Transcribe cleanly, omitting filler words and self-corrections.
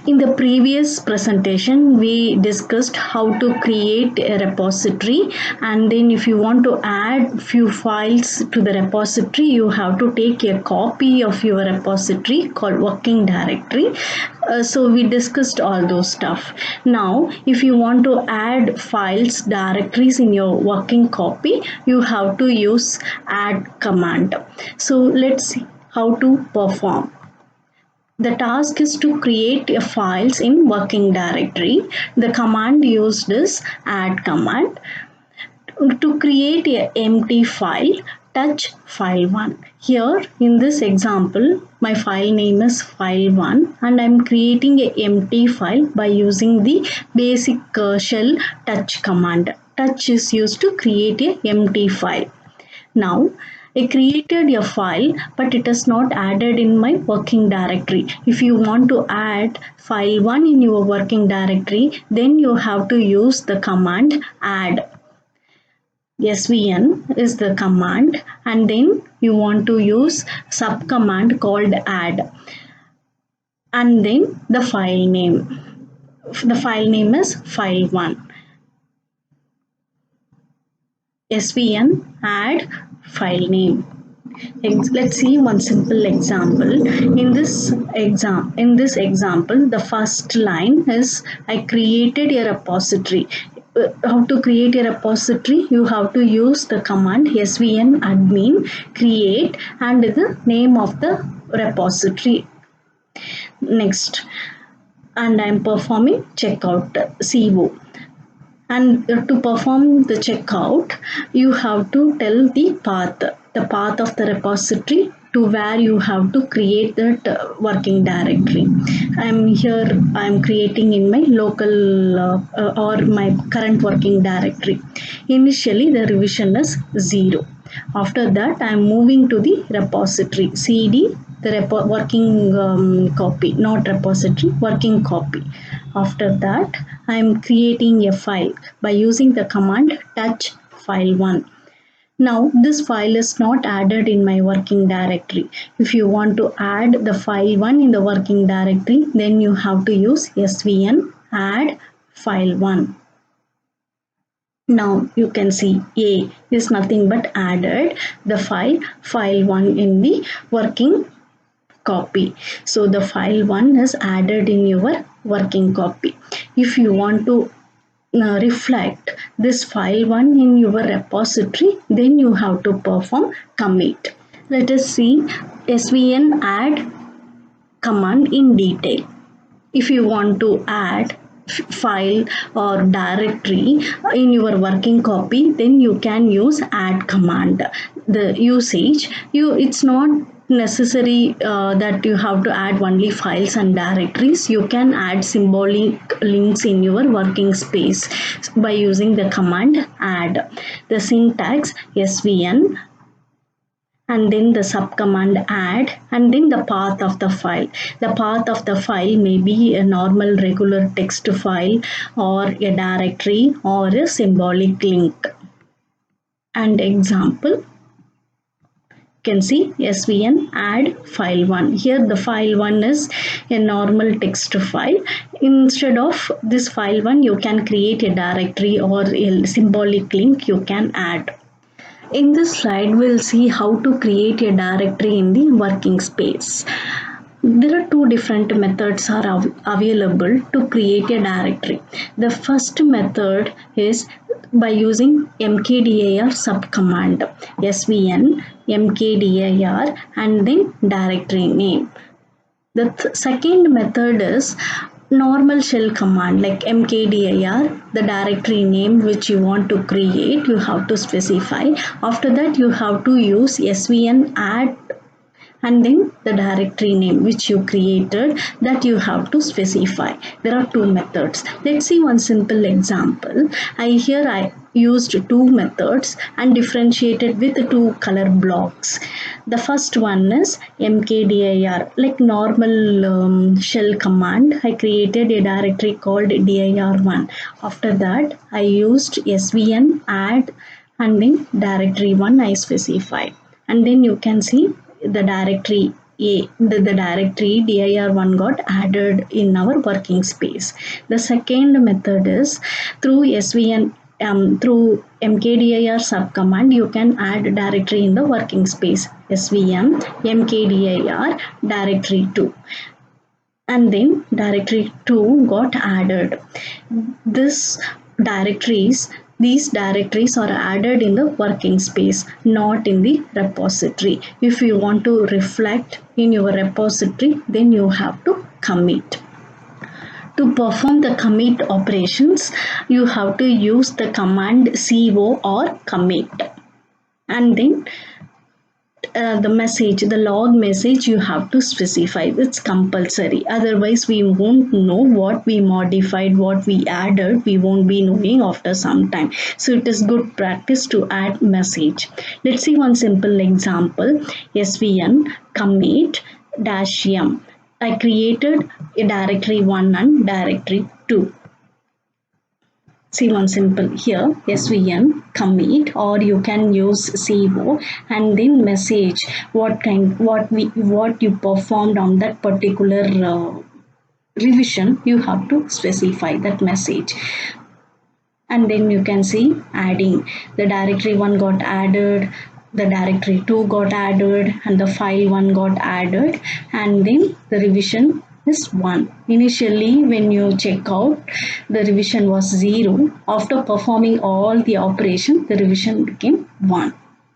In the previous presentation, we discussed how to create a repository, and then if you want to add few files to the repository, you have to take a copy of your repository called working directory. So we discussed all those stuff. Now, if you want to add files, directories in your working copy, you have to use add command. So let's see how to perform. The task is to create a files in working directory. The command used is add command. To create a empty file, touch file1. Here in this example, my file name is file1 and I am creating an empty file by using the basic shell touch command. Touch is used to create an empty file. Now, I created a file, but it is not added in my working directory. If you want to add file1 in your working directory, then you have to use the command add. svn is the command, and then you want to use sub command called add, and then the file name. The file name is file1. svn add file name. Let's see one simple example. In this example, the first line is I created a repository. How to create a repository? You have to use the command svn admin create and the name of the repository. Next, and I am performing checkout co. And to perform the checkout, you have to tell the path of the repository to where you have to create that working directory. I am creating in my local or my current working directory. Initially, the revision is 0. After that, I am moving to the repository cd, the working copy, not repository, working copy. After that, I am creating a file by using the command touch file1. Now, this file is not added in my working directory. If you want to add the file1 in the working directory, then you have to use svn add file1. Now you can see A is nothing but added the file1 in the working copy. So the file1 is added in your working copy. If you want to reflect this file1 in your repository, then you have to perform commit. Let us see svn add command in detail. If you want to add file or directory in your working copy, then you can use add command. The usage, it's not necessary that you have to add only files and directories. You can add symbolic links in your working space by using the command add. The syntax svn and then the subcommand add and then the path of the file. The path of the file may be a normal regular text file or a directory or a symbolic link. And example, you can see svn add file1. Here the file1 is a normal text file. Instead of this file1, you can create a directory or a symbolic link you can add. In this slide, we'll see how to create a directory in the working space. There are two different methods are available to create a directory. The first method is by using mkdir subcommand, svn mkdir and then directory name. The second method is normal shell command like mkdir, the directory name which you want to create, you have to specify. After that, you have to use svn add and then the directory name which you created, that you have to specify. There are two methods. Let's see one simple example. I used two methods and differentiated with two color blocks. The first one is mkdir, like normal shell command. I created a directory called dir1. After that, I used svn add and then directory1 I specified. And then you can see the directory A, the directory dir1 got added in our working space. The second method is through svn through mkdir subcommand you can add directory in the working space. svn mkdir directory2 and then directory 2 got added. This these directories are added in the working space, not in the repository. If you want to reflect in your repository, then you have to commit. To perform the commit operations, you have to use the command co or commit. And then the log message you have to specify. It's compulsory. Otherwise, we won't know what we modified, what we added. We won't be knowing after some time. So it is good practice to add message. Let's see one simple example. svn commit -m. I created a directory 1 and directory 2. See one simple here, svn commit, or you can use co and then message what you performed on that particular revision. You have to specify that message. And then you can see adding the directory 1 got added, the directory 2 got added, and the file 1 got added, and then the revision is 1. Initially, when you check out, the revision was 0. After performing all the operation, the revision became 1.